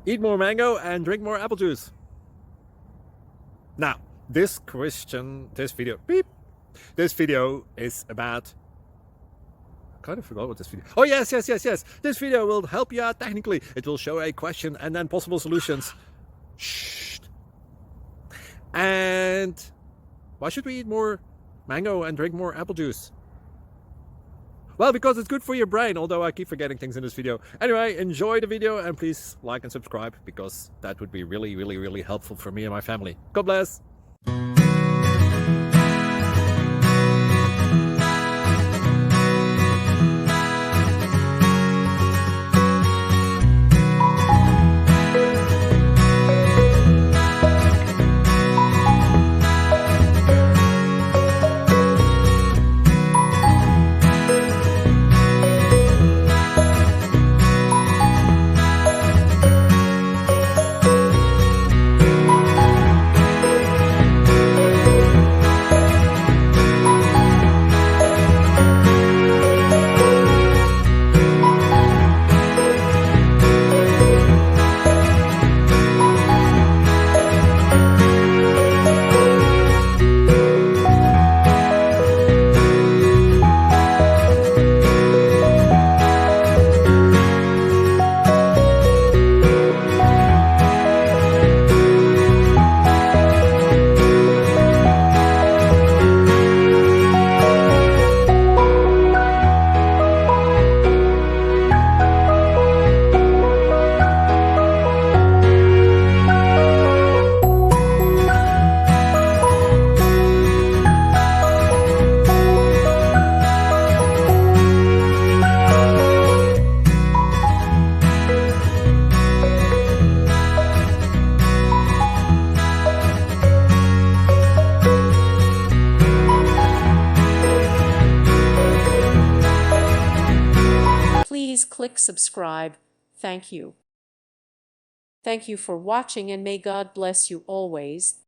Eat more mango and drink more apple juice. Now, this video is about, I kind of forgot what this video. Oh, yes. This video will help you out technically. It will show a question and then possible solutions. Shh. And why should we eat more mango and drink more apple juice? Well, because it's good for your brain, although I keep forgetting things in this video. Anyway, enjoy the video and please like and subscribe, because that would be really helpful for me and my family. God bless. Please click subscribe. Thank you. Thank you for watching, and may God bless you always.